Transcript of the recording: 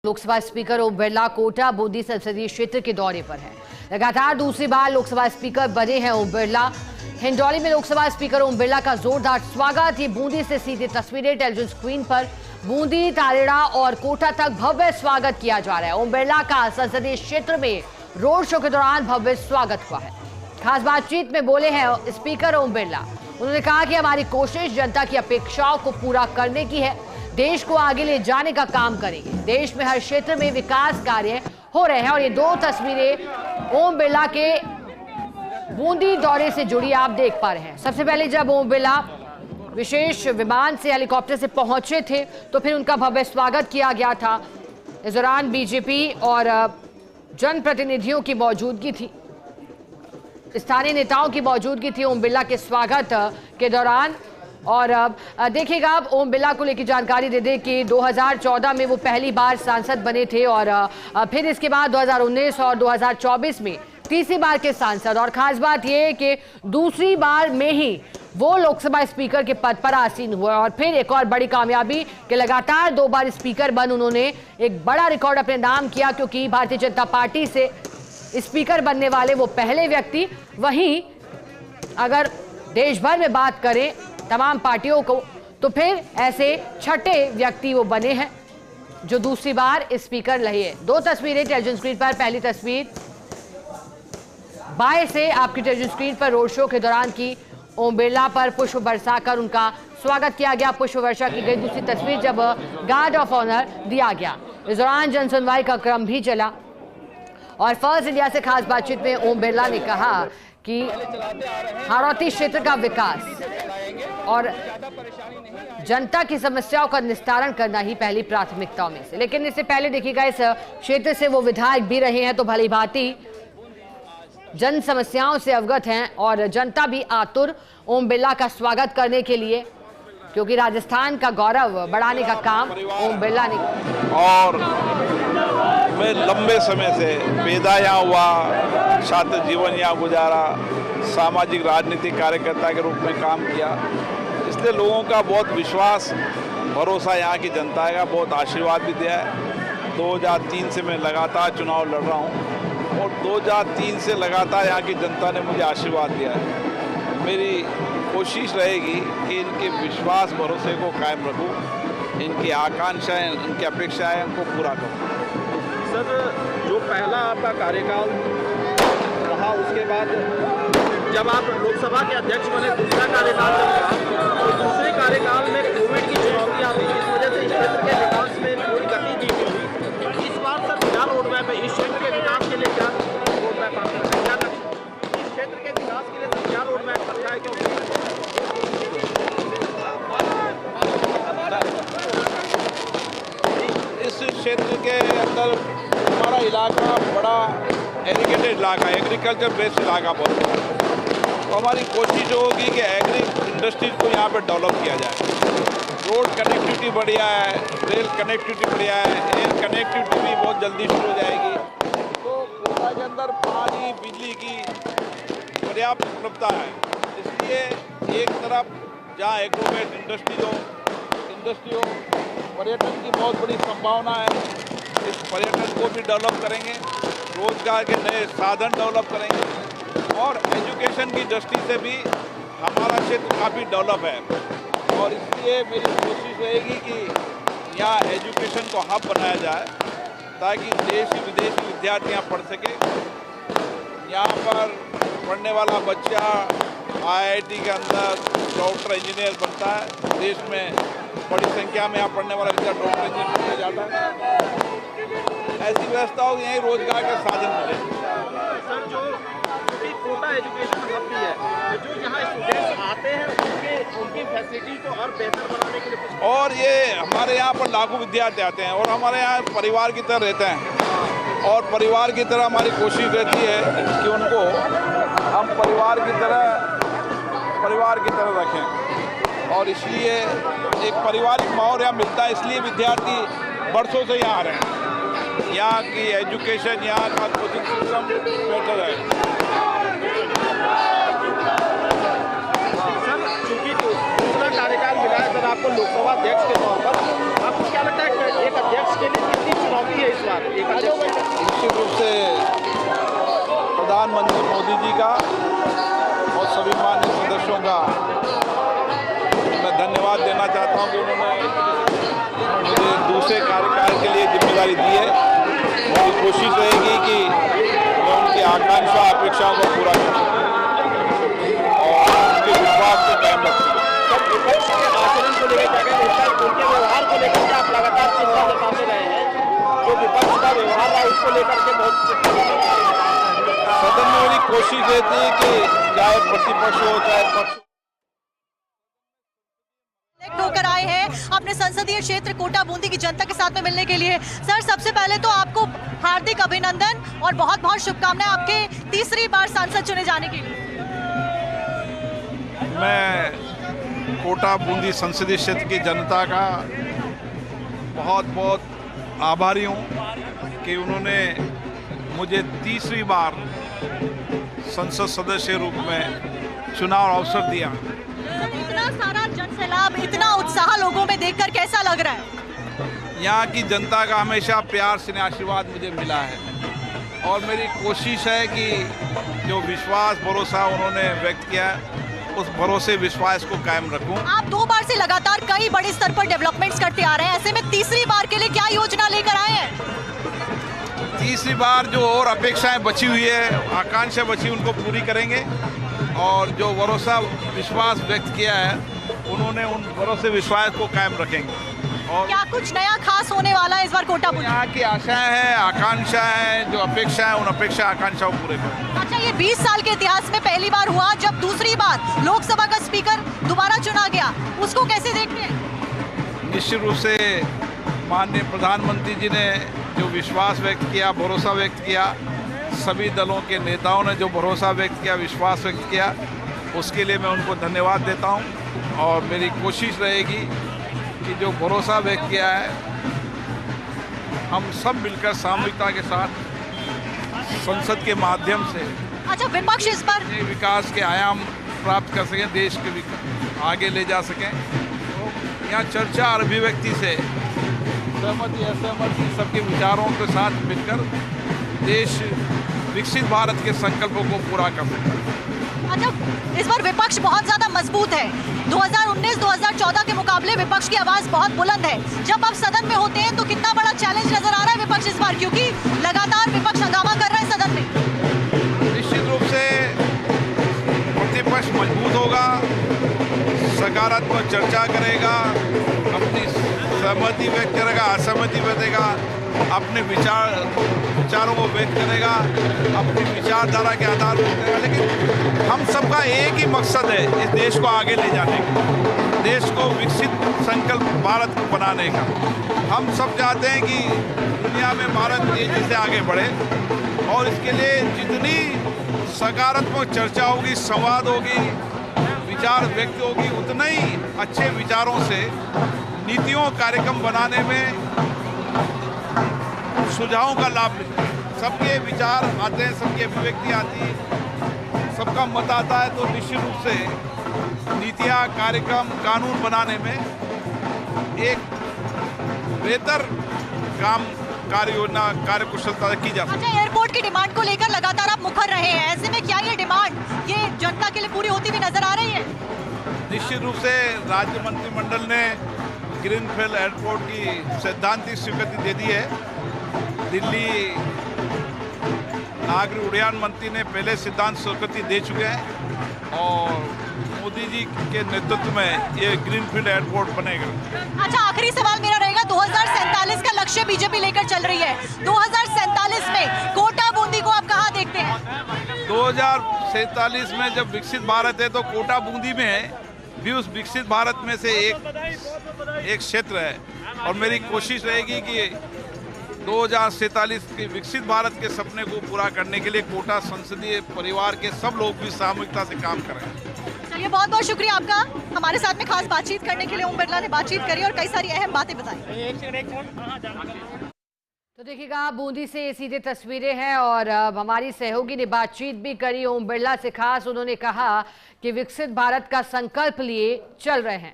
Lok Sabha speaker Om Birla Kota Bundi संसदीय क्षेत्र के दौरे पर है। लगातार दूसरी बार लोकसभा स्पीकर बने हैं ओम बिरला। हिंडौली में लोकसभा स्पीकर ओम बिरला का जोरदार स्वागत। ये बूंदी से सीधी तस्वीरें टेलीविजन स्क्रीन पर। बूंदी, तारेड़ा और कोटा तक भव्य स्वागत किया जा रहा है। ओम बिरला का संसदीय क्षेत्र में रोड शो के दौरान भव्य स्वागत हुआ है। खास बातचीत में बोले हैं स्पीकर ओम बिरला। उन्होंने कहा कि हमारी कोशिश जनता की अपेक्षाओं को पूरा करने की है। देश को आगे ले जाने का काम करेंगे। देश में हर क्षेत्र में विकास कार्य हो रहे हैं और ये दो तस्वीरें ओम बिरला के बूंदी दौरे से जुड़ी आप देख पा रहे हैं। सबसे पहले जब ओम बिरला विशेष विमान से हेलीकॉप्टर से पहुंचे थे तो फिर उनका भव्य स्वागत किया गया था। इस दौरान बीजेपी और जनप्रतिनिधियों की मौजूदगी थी, स्थानीय नेताओं की मौजूदगी थी ओम बिरला के स्वागत के दौरान। और देखिएगा आप ओम बिरला को लेकर जानकारी दे दें कि 2014 में वो पहली बार सांसद बने थे और फिर इसके बाद 2019 और 2024 में तीसरी बार के सांसद। और खास बात यह है कि दूसरी बार में ही वो लोकसभा स्पीकर के पद पर आसीन हुए और फिर एक और बड़ी कामयाबी कि लगातार 2 बार स्पीकर बन उन्होंने एक बड़ा रिकॉर्ड अपने नाम किया, क्योंकि भारतीय जनता पार्टी से स्पीकर बनने वाले वो पहले व्यक्ति। वहीं अगर देश भर में बात करें तमाम पार्टियों को तो फिर ऐसे छठे व्यक्ति वो बने हैं जो दूसरी बार स्पीकर रहे। 2 तस्वीरें टेलीविजन स्क्रीन पर। पहली तस्वीर बाएं से आपकी टेलीविजन स्क्रीन पर रोड शो के दौरान की ओम बिरला पर पुष्प बरसाकर उनका स्वागत किया गया, पुष्प वर्षा की गई। दूसरी तस्वीर जब गार्ड ऑफ ऑनर दिया गया। इस दौरान जनसुनवाई का क्रम भी चला और फर्स्ट इंडिया से खास बातचीत में ओम बिरला ने कहा कि हाड़ौती क्षेत्र का विकास और जनता की समस्याओं का निस्तारण करना ही पहली प्राथमिकताओं में से। लेकिन इससे पहले देखिएगा, इस क्षेत्र से वो विधायक भी रहे हैं तो भली भांति जन समस्याओं से अवगत हैं और जनता भी आतुर ओम बिरला का स्वागत करने के लिए, क्योंकि राजस्थान का गौरव बढ़ाने का काम ओम बिरला ने। और मैं लंबे समय से पैदा यहाँ हुआ, छात्र जीवन यहाँ गुजारा, सामाजिक राजनीतिक कार्यकर्ता के रूप में काम किया, इसलिए लोगों का बहुत विश्वास भरोसा यहाँ की जनता का बहुत आशीर्वाद भी दिया है। 2003 से मैं लगातार चुनाव लड़ रहा हूँ और 2003 से लगातार यहाँ की जनता ने मुझे आशीर्वाद दिया है। मेरी कोशिश रहेगी कि इनके विश्वास भरोसे को कायम रखूँ, इनकी आकांक्षाएं, इनकी अपेक्षाएं उनको पूरा करूँ। सर, जो पहला आपका कार्यकाल रहा, उसके बाद जब आप लोकसभा के अध्यक्ष बने, दूसरा कार्यकाल जब रहा, तो दूसरे कार्यकाल में कोविड की चुनौती आ गई, इस वजह से इस क्षेत्र के विकास में थोड़ी गति दी गई। इस बार सर क्या रोड मैप है इस क्षेत्र के विकास के लिए? क्या रोड मैप आपका क्या लक्ष्य इस क्षेत्र के विकास के लिए? सर क्या रोड मैप रखा है? क्योंकि इस क्षेत्र के अंदर हमारा इलाका बड़ा एग्रीगेटेड इलाका, एग्रीकल्चर बेस्ड इलाका बहुत है, तो हमारी कोशिश होगी कि एग्री इंडस्ट्रीज को यहाँ पे डेवलप किया जाए। रोड कनेक्टिविटी बढ़िया है, रेल कनेक्टिविटी बढ़िया है, एयर कनेक्टिविटी भी बहुत जल्दी शुरू हो जाएगी। तो कोटा के अंदर पानी बिजली की पर्याप्त उपलब्धता है, इसलिए एक तरफ जहाँ एग्रोवेट इंडस्ट्री हो, पर्यटन की बहुत बड़ी संभावना है। इस पर्यटन को भी डेवलप करेंगे, रोजगार के नए साधन डेवलप करेंगे और एजुकेशन की दृष्टि से भी हमारा क्षेत्र काफ़ी डेवलप है। और इसलिए मेरी कोशिश रहेगी कि यहाँ एजुकेशन को हब बनाया जाए ताकि देशी विदेशी विद्यार्थी यहाँ पढ़ सके। यहाँ पर पढ़ने वाला बच्चा IIT के अंदर डॉक्टर इंजीनियर बनता है। देश में बड़ी संख्या में यहाँ पढ़ने वाला विद्यार्थी डॉक्टर इंजीनियर बन जाता है। ऐसी व्यवस्था हो यहीं रोजगार के साधन मिले। सर, जो कोटा एजुकेशन हब भी है, तो जो यहाँ स्टूडेंट्स आते हैं उनकी फैसिलिटी को और बेहतर बनाने के लिए और ये हमारे यहाँ पर लाखों विद्यार्थी आते हैं और हमारे यहाँ परिवार की तरह रहते हैं और परिवार की तरह हमारी कोशिश रहती है कि उनको हम परिवार की तरह रखें और इसलिए एक पारिवारिक माहौल यहाँ मिलता है। इसलिए विद्यार्थी बरसों से यहाँ आ रहे हैं। यहाँ की एजुकेशन, यहाँ का कोचिंग सिस्टम बेहतर है। सर, चूँकि दूसरा कार्यकाल मिला है सर आपको लोकसभा अध्यक्ष के तौर पर, आपको क्या लगता है कि एक अध्यक्ष के लिए कितनी चुनौती करना चाहता हूँ कि उन्होंने मुझे दूसरे कार्यकाल के लिए जिम्मेदारी दी है। मेरी कोशिश रहेगी कि मैं उनकी आकांक्षा अपेक्षाओं को पूरा करूँ और उनके विश्वास को कायम रखूँ। विपक्ष के आचरण को लेकर क्या कहते हैं, उनके व्यवहार को लेकर आप लगातार चिंता जताते रहे हैं। जो विपक्ष का व्यवहार रहा उसको लेकर के बहुत सदन में मेरी कोशिश रहती है कि चाहे प्रतिपक्ष हो चाहे पक्ष होकर आए हैं अपने संसदीय क्षेत्र कोटा बूंदी की जनता के साथ में मिलने के लिए। सर, सबसे पहले तो आपको हार्दिक अभिनंदन और बहुत बहुत शुभकामनाएं आपके तीसरी बार सांसद चुने जाने के लिए। मैं कोटा बूंदी संसदीय क्षेत्र की जनता का बहुत बहुत आभारी हूँ कि उन्होंने मुझे तीसरी बार संसद सदस्य रूप में चुनाव अवसर दिया। इतना सारा जनसैलाब, इतना उत्साह लोगों में देखकर कैसा लग रहा है? यहाँ की जनता का हमेशा प्यार स्नेह आशीर्वाद मुझे मिला है और मेरी कोशिश है कि जो विश्वास भरोसा उन्होंने व्यक्त किया उस भरोसे विश्वास को कायम रखूं। आप 2 बार से लगातार कई बड़े स्तर पर डेवलपमेंट्स करते आ रहे हैं, ऐसे में तीसरी बार के लिए क्या योजना लेकर आए हैं? तीसरी बार जो और अपेक्षाएं बची हुई है, आकांक्षा बची, उनको पूरी करेंगे और जो भरोसा विश्वास व्यक्त किया है उन्होंने उन भरोसे विश्वास को कायम रखेंगे। और क्या कुछ नया खास होने वाला है इस बार कोटा बूंदी? यहाँ की आशाएं हैं, आकांक्षा है, जो अपेक्षा है उन अपेक्षा आकांक्षाओं को पूरे करें। अच्छा, ये 20 साल के इतिहास में पहली बार हुआ जब दूसरी बार लोकसभा का स्पीकर दोबारा चुना गया, उसको कैसे देखते हैं? निश्चित रूप से माननीय प्रधानमंत्री जी ने जो विश्वास व्यक्त किया, भरोसा व्यक्त किया, सभी दलों के नेताओं ने जो भरोसा व्यक्त किया, विश्वास व्यक्त किया, उसके लिए मैं उनको धन्यवाद देता हूं और मेरी कोशिश रहेगी कि जो भरोसा व्यक्त किया है हम सब मिलकर सामूहिकता के साथ संसद के माध्यम से अच्छा, विपक्ष इस पर विकास के आयाम प्राप्त कर सकें, देश के आगे ले जा सकें। तो यहाँ चर्चा और अभिव्यक्ति से सहमति असहमति सबके विचारों के साथ मिलकर देश विकसित भारत के संकल्पों को पूरा कर सके। अच्छा, इस बार विपक्ष बहुत ज्यादा मजबूत है। 2019-2014 के मुकाबले विपक्ष की आवाज बहुत बुलंद है। जब आप सदन में होते हैं तो कितना बड़ा चैलेंज नजर आ रहा है विपक्ष इस बार, क्योंकि लगातार विपक्ष हंगामा कर रहा है सदन में? निश्चित रूप से प्रतिपक्ष मजबूत होगा, सकारात्मक चर्चा करेगा, अपनी सहमति व्यक्त करेगा, असहमति व्यक्त करेगा, अपने विचारों को व्यक्त करेगा, अपनी विचारधारा के आधार पर करेगा। लेकिन हम सबका एक ही मकसद है इस देश को आगे ले जाने का, देश को विकसित संकल्प भारत को बनाने का। हम सब चाहते हैं कि दुनिया में भारत तेजी से आगे बढ़े और इसके लिए जितनी सकारात्मक चर्चा होगी, संवाद होगी, विचार व्यक्त होगी, उतना ही अच्छे विचारों से नीतियों कार्यक्रम बनाने में सुझावों का लाभ मिलता है। सबके विचार आते हैं, सबकी अभिव्यक्ति आती है, सबका मत आता है, तो निश्चित रूप से नीतियाँ, कार्यक्रम, कानून बनाने में एक बेहतर काम, कार्य योजना, कार्य कुशलता की जा सकती है। अच्छा, एयरपोर्ट की डिमांड को लेकर लगातार आप मुखर रहे हैं, ऐसे में क्या ये डिमांड ये जनता के लिए पूरी होती हुई नजर आ रही है? निश्चित रूप से राज्य मंत्रिमंडल ने ग्रीनफील्ड एयरपोर्ट की सैद्धांतिक स्वीकृति दे दी है। दिल्ली नागरिक उड्डयन मंत्री ने पहले सिद्धांत स्वीकृति दे चुके हैं और मोदी जी के नेतृत्व में ये ग्रीनफील्ड एयरपोर्ट बनेगा। अच्छा, आखिरी सवाल मेरा रहेगा, 2047 का लक्ष्य बीजेपी लेकर चल रही है। 2047 में कोटा बूंदी को आप कहाँ देखते हैं? 2047 में जब विकसित भारत है तो कोटा बूंदी में भी उस विकसित भारत में से एक क्षेत्र है और मेरी कोशिश रहेगी कि 2047 के विकसित भारत के सपने को पूरा करने के लिए कोटा संसदीय परिवार के सब लोग भी सामूहिकता से काम करें। चलिए, बहुत बहुत शुक्रिया आपका हमारे साथ में खास बातचीत करने के लिए। ओम बिरला ने बातचीत करी और कई सारी अहम बातें बताई। तो देखिएगा, बूंदी से सीधे तस्वीरें हैं और हमारी सहयोगी ने बातचीत भी करी ओम बिरला से। खास उन्होंने कहा कि विकसित भारत का संकल्प लिए चल रहे हैं।